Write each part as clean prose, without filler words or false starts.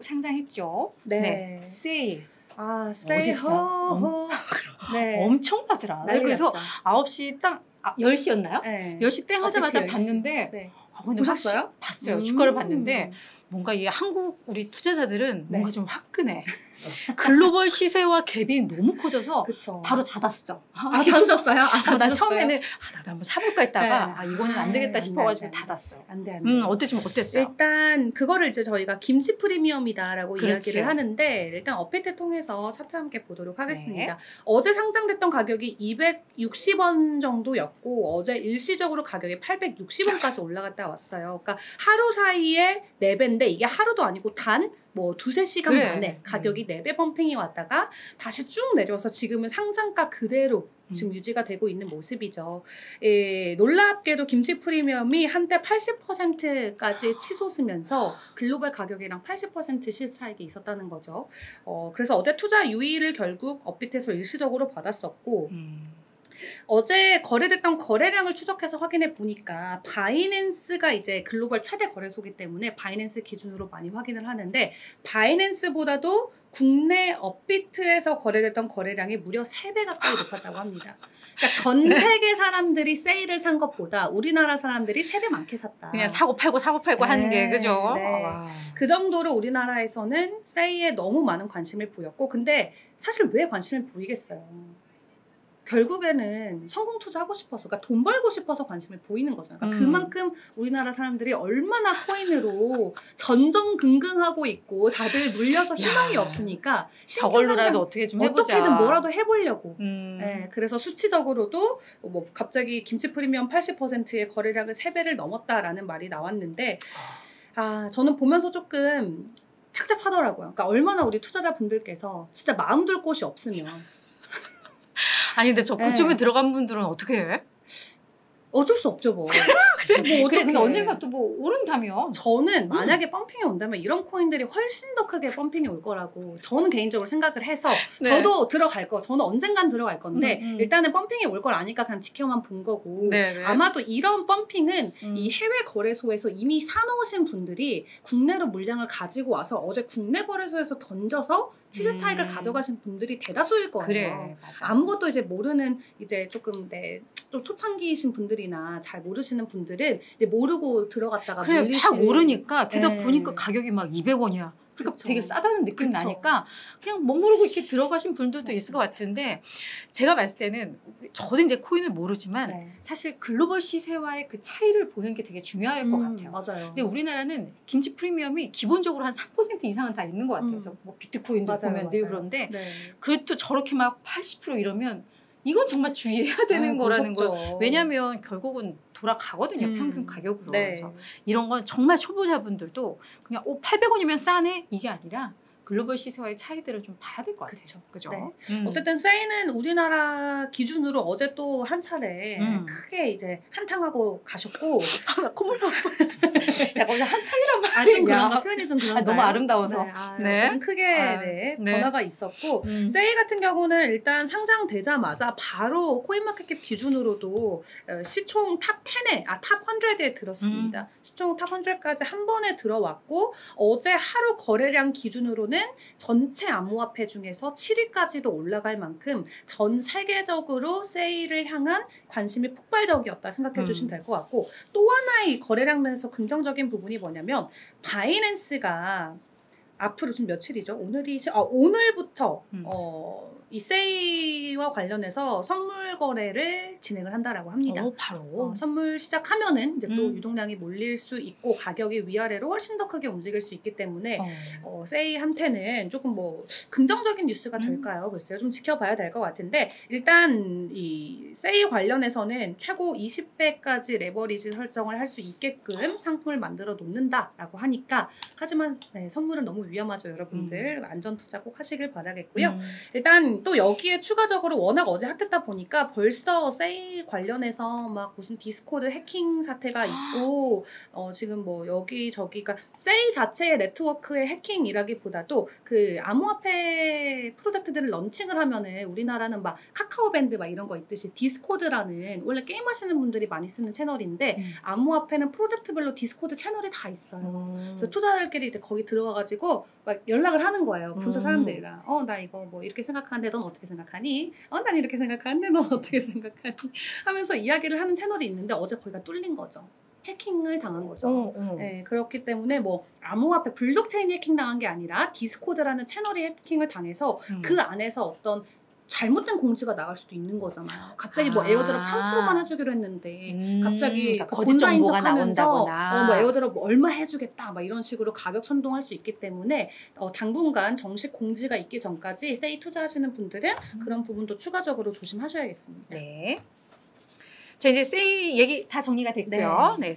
상장했죠. 네. 세일. 아, 세일. 멋있어요. 네. 엄청나더라. 그래서 9시 딱 10시였나요? 네. 10시 땡 하자마자 10시. 봤는데 네. 근데 보셨어요? 봤어요. 주가를 봤는데 뭔가 이 한국 우리 투자자들은 뭔가 좀 화끈해. 글로벌 시세와 갭이 너무 커져서 그쵸. 바로 닫았어. 닫으셨어요? 나 처음에는 나도 한번 사볼까 했다가 네. 이거는 안 되겠다 싶어가지고 안 돼. 닫았어. 안 돼. 어땠어요? 일단 그거를 이제 저희가 김치 프리미엄이다라고 그렇지. 이야기를 하는데 일단 업데이트 통해서 차트 함께 보도록 하겠습니다. 네. 어제 상장됐던 가격이 260원 정도였고 어제 일시적으로 가격이 860원까지 올라갔다 왔어요. 그러니까 하루 사이에 4배인데 이게 하루도 아니고 단 뭐 2-3시간 그래. 만에 가격이 4배 펌핑이 왔다가 다시 쭉 내려와서 지금은 상장가 그대로 지금 유지가 되고 있는 모습이죠. 놀랍게도 김치 프리미엄이 한때 80%까지 치솟으면서 글로벌 가격이랑 80% 실 차익이 있었다는 거죠. 그래서 어제 투자 유의를 결국 업비트에서 일시적으로 받았었고 어제 거래됐던 거래량을 추적해서 확인해 보니까 바이낸스가 이제 글로벌 최대 거래소이기 때문에 바이낸스 기준으로 많이 확인을 하는데 바이낸스보다도 국내 업비트에서 거래됐던 거래량이 무려 3배 가까이 높았다고 합니다. 그러니까 전 세계 사람들이 세일을 산 것보다 우리나라 사람들이 3배 많게 샀다. 그냥 사고 팔고 하는 게 그죠? 네. 그 정도로 우리나라에서는 세일에 너무 많은 관심을 보였고 근데 사실 왜 관심을 보이겠어요? 결국에는 성공 투자하고 싶어서, 그러니까 돈 벌고 싶어서 관심을 보이는 거잖아요. 그러니까 그만큼 우리나라 사람들이 얼마나 코인으로 전전긍긍하고 있고 다들 물려서 희망이 없으니까 저걸로라도 어떻게 좀 해보자. 어떻게든 뭐라도 해보려고. 네, 그래서 수치적으로도 뭐 갑자기 김치 프리미엄 80%의 거래량은 3배를 넘었다라는 말이 나왔는데 저는 보면서 조금 착잡하더라고요. 그러니까 얼마나 우리 투자자분들께서 진짜 마음 둘 곳이 없으면 아니 근데 저 그쯤에 들어간 분들은 어떻게 해? 어쩔 수 없죠 뭐. 그래 근데 언젠가 또 뭐 오른다며. 저는 만약에 펌핑이 온다면 이런 코인들이 훨씬 더 크게 펌핑이 올 거라고 저는 개인적으로 생각을 해서 저도 들어갈 거. 저는 언젠간 들어갈 건데 일단은 펌핑이 올 걸 아니까 그냥 지켜만 본 거고 아마도 이런 펌핑은 이 해외 거래소에서 이미 사놓으신 분들이 국내로 물량을 가지고 와서 어제 국내 거래소에서 던져서 시세 차익을 가져가신 분들이 대다수일 거예요. 그래, 맞아. 아무것도 이제 모르는 이제 조금 좀 초창기이신 분들이나 잘 모르시는 분들은 이제 모르고 들어갔다가 그래 막 오르니까 게다가 보니까 네. 가격이 막 200원이야. 그러니까 그쵸. 되게 싸다는 느낌이 그쵸. 나니까 그냥 못 모르고 이렇게 들어가신 분들도 있을 것 같은데 제가 봤을 때는 저도 이제 코인을 모르지만 사실 글로벌 시세와의 그 차이를 보는 게 되게 중요할 것 같아요. 맞아요. 근데 우리나라는 김치 프리미엄이 기본적으로 한 3% 이상은 다 있는 것 같아요. 그래서 뭐 비트코인도 보면 늘 그런데 그것도 저렇게 막 80% 이러면 이건 정말 주의해야 되는 거라는 거. 왜냐하면 결국은 돌아가거든요. 평균 가격으로. 그래서 이런 건 정말 초보자분들도 그냥 800원이면 싸네? 이게 아니라 글로벌 시세와의 차이들을 좀 봐야 될 것 같아요. 그죠? 네. 어쨌든 세이는 우리나라 기준으로 어제 또 한 차례 크게 이제 한탕하고 가셨고 콧물 나올 뻔했어. 약간 오늘 한탕이란 말이 좀 그런가? 표현이 좀 그런가요? 너무 아름다워서. 좀 크게 변화가 있었고 세이 같은 경우는 일단 상장되자마자 바로 코인마켓캡 기준으로도 시총 탑 10에 탑 100에 들었습니다. 시총 탑 100까지 한 번에 들어왔고 어제 하루 거래량 기준으로는 전체 암호화폐 중에서 7위까지도 올라갈 만큼 전 세계적으로 세일을 향한 관심이 폭발적이었다 생각해 주시면 될 것 같고 또 하나의 거래량 면에서 긍정적인 부분이 뭐냐면 바이낸스가 앞으로 지금 며칠이죠? 오늘부터 이 세이와 관련해서 선물 거래를 진행을 한다라고 합니다. 바로 선물 시작하면은 이제 또 유동량이 몰릴 수 있고 가격이 위아래로 훨씬 더 크게 움직일 수 있기 때문에 세이한테는 조금 뭐 긍정적인 뉴스가 될까요? 글쎄요, 좀 지켜봐야 될 것 같은데 일단 이 세이 관련해서는 최고 20배까지 레버리지 설정을 할 수 있게끔 상품을 만들어 놓는다라고 하니까 하지만 선물은 너무 위험하죠, 여러분들. 안전 투자 꼭 하시길 바라겠고요. 일단 또 여기에 추가적으로 워낙 어제 핫했다 보니까 벌써 세일 관련해서 막 무슨 디스코드 해킹 사태가 있고 지금 뭐 여기저기가 세일 자체의 네트워크의 해킹이라기보다도 그 암호화폐 프로젝트들을 런칭을 하면은 우리나라는 막 카카오밴드 막 이런 거 있듯이 디스코드라는 원래 게임하시는 분들이 많이 쓰는 채널인데 암호화폐는 프로젝트별로 디스코드 채널이 다 있어요. 그래서 투자자들끼리 이제 거기 들어가가지고 하면서 막 연락을 하는 거예요. 본사 사람들이랑. 나 이거 뭐 이렇게 생각하는데 넌 어떻게 생각하니? 난 이렇게 생각하는데 넌 어떻게 생각하니? 하면서 이야기를 하는 채널이 있는데 어제 거기가 뚫린 거죠. 해킹을 당한 거죠. 네, 그렇기 때문에 뭐 암호화폐 블록체인 해킹 당한 게 아니라 디스코드라는 채널이 해킹을 당해서 그 안에서 어떤 잘못된 공지가 나갈 수도 있는 거잖아요. 갑자기 뭐 에어드롭 3%만 해주기로 했는데 갑자기 그러니까 거짓 정보가 나온다거나 뭐 에어드롭 뭐 얼마 해주겠다 막 이런 식으로 가격 선동할 수 있기 때문에 당분간 정식 공지가 있기 전까지 세이 투자하시는 분들은 그런 부분도 추가적으로 조심하셔야겠습니다. 네. 자, 이제 세이 얘기 다 정리가 됐고요. 네.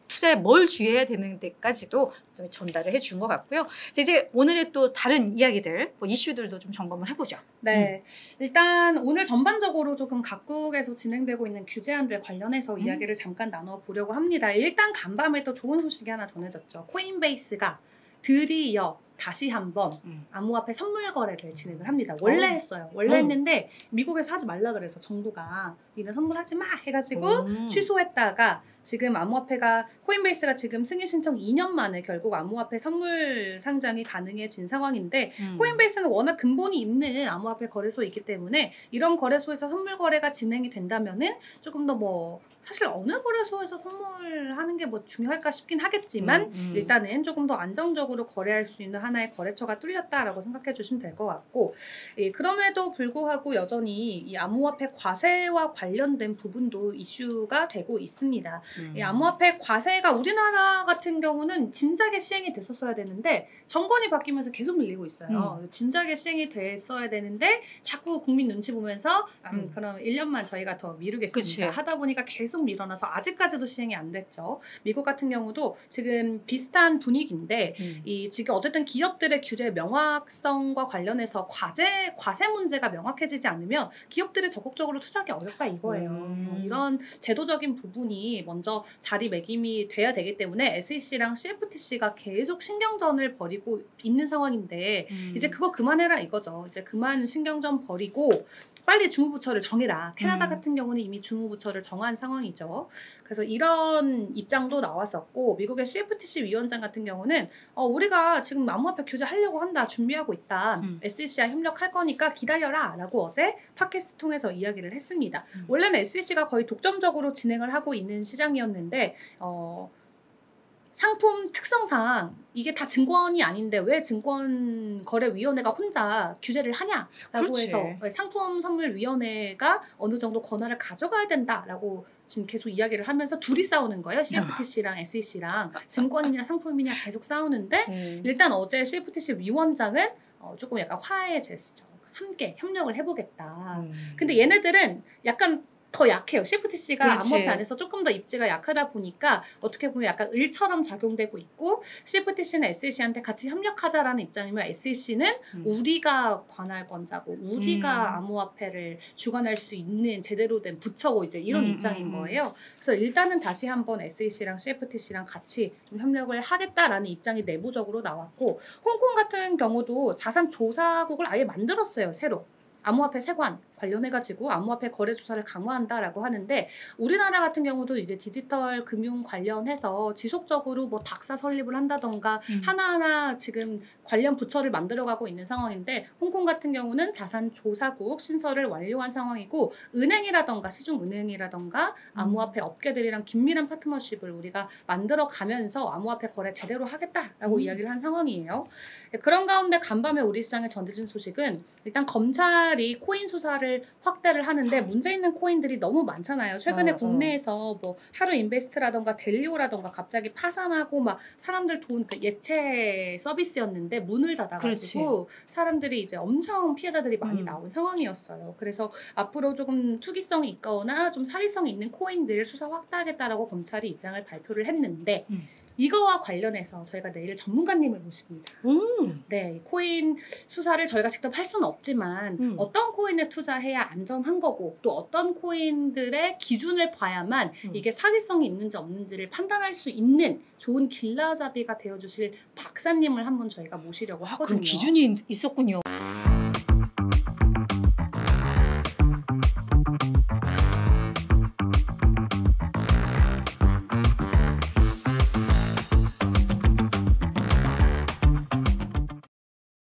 투자에 뭘 주의해야 되는 데까지도 전달을 해준 것 같고요. 자, 이제 오늘의 또 다른 이야기들, 뭐 이슈들도 좀 점검을 해보죠. 네. 일단 오늘 전반적으로 조금 각국에서 진행되고 있는 규제안들 관련해서 이야기를 잠깐 나눠보려고 합니다. 일단 간밤에 또 좋은 소식이 하나 전해졌죠. 코인베이스가 드디어 다시 한번 암호화폐 선물 거래를 진행을 합니다. 원래 했어요. 원래 했는데 미국에서 하지 말라 그래서 정부가 니네 선물하지 마 해가지고 취소했다가 지금 암호화폐가 코인베이스가 지금 승인 신청 2년 만에 결국 암호화폐 선물 상장이 가능해진 상황인데 코인베이스는 워낙 근본이 있는 암호화폐 거래소이기 때문에 이런 거래소에서 선물 거래가 진행이 된다면은 조금 더 뭐 사실 어느 거래소에서 선물하는 게 뭐 중요할까 싶긴 하겠지만 일단은 조금 더 안정적으로 거래할 수 있는 하나의 거래처가 뚫렸다라고 생각해 주시면 될 것 같고 그럼에도 불구하고 여전히 이 암호화폐 과세와 관련된 부분도 이슈가 되고 있습니다. 이 암호화폐 과세가 우리나라 같은 경우는 진작에 시행이 됐었어야 되는데 정권이 바뀌면서 계속 밀리고 있어요. 진작에 시행이 됐어야 되는데 자꾸 국민 눈치 보면서 그럼 1년만 저희가 더 미루겠습니다. 그치. 하다 보니까 계속 밀어나서 아직까지도 시행이 안 됐죠. 미국 같은 경우도 지금 비슷한 분위기인데 이 지금 어쨌든 기업들의 규제 명확성과 관련해서 과세 문제가 명확해지지 않으면 기업들이 적극적으로 투자하기 어렵다 이거예요. 이런 제도적인 부분이 먼저 자리매김이 돼야 되기 때문에 SEC랑 CFTC가 계속 신경전을 벌이고 있는 상황인데 이제 그거 그만해라 이거죠. 이제 그만 신경전 벌이고 빨리 주무부처를 정해라. 캐나다 같은 경우는 이미 주무부처를 정한 상황이죠. 그래서 이런 입장도 나왔었고 미국의 CFTC 위원장 같은 경우는 우리가 지금 암호화폐 규제하려고 한다. 준비하고 있다. SEC와 협력할 거니까 기다려라. 라고 어제 팟캐스트 통해서 이야기를 했습니다. 원래는 SEC가 거의 독점적으로 진행을 하고 있는 시장이었는데 상품 특성상 이게 다 증권이 아닌데 왜 증권거래위원회가 혼자 규제를 하냐라고 그렇지. 해서 상품선물위원회가 어느 정도 권한을 가져가야 된다라고 지금 계속 이야기를 하면서 둘이 싸우는 거예요. CFTC랑 SEC랑 증권이냐 상품이냐 계속 싸우는데 일단 어제 CFTC 위원장은 조금 약간 화해의 제스처 함께 협력을 해보겠다. 근데 얘네들은 약간 더 약해요. CFTC가 그렇지. 암호화폐 안에서 조금 더 입지가 약하다 보니까 어떻게 보면 약간 을처럼 작용되고 있고 CFTC는 SEC한테 같이 협력하자라는 입장이면 SEC는 우리가 관할권자고 우리가 암호화폐를 주관할 수 있는 제대로 된 부처고 이제 이런 입장인 거예요. 그래서 일단은 다시 한번 SEC랑 CFTC랑 같이 좀 협력을 하겠다라는 입장이 내부적으로 나왔고 홍콩 같은 경우도 자산조사국을 아예 만들었어요. 새로. 암호화폐 세관 관련해가지고 암호화폐 거래 조사를 강화한다라고 하는데 우리나라 같은 경우도 이제 디지털 금융 관련해서 지속적으로 뭐 dak사 설립을 한다던가 하나하나 지금 관련 부처를 만들어가고 있는 상황인데 홍콩 같은 경우는 자산조사국 신설을 완료한 상황이고 은행이라던가 시중은행이라던가 암호화폐 업계들이랑 긴밀한 파트너십을 우리가 만들어가면서 암호화폐 거래 제대로 하겠다라고 이야기를 한 상황이에요. 그런 가운데 간밤에 우리 시장에 전해진 소식은 일단 검찰이 코인 수사를 확대를 하는데 문제 있는 코인들이 너무 많잖아요. 최근에 국내에서 뭐 하루 인베스트라던가 델리오라던가 갑자기 파산하고 막 사람들 돈 그 예채 서비스였는데 문을 닫아가지고 그렇지. 사람들이 이제 엄청 피해자들이 많이 나온 상황이었어요. 그래서 앞으로 조금 투기성이 있거나 좀 사기성이 있는 코인들 수사 확대하겠다라고 검찰이 입장을 발표를 했는데 이거와 관련해서 저희가 내일 전문가님을 모십니다. 네, 코인 수사를 저희가 직접 할 수는 없지만 어떤 코인에 투자해야 안전한 거고 또 어떤 코인들의 기준을 봐야만 이게 사기성이 있는지 없는지를 판단할 수 있는 좋은 길라잡이가 되어주실 박사님을 한번 저희가 모시려고 하거든요. 그럼 기준이 있었군요.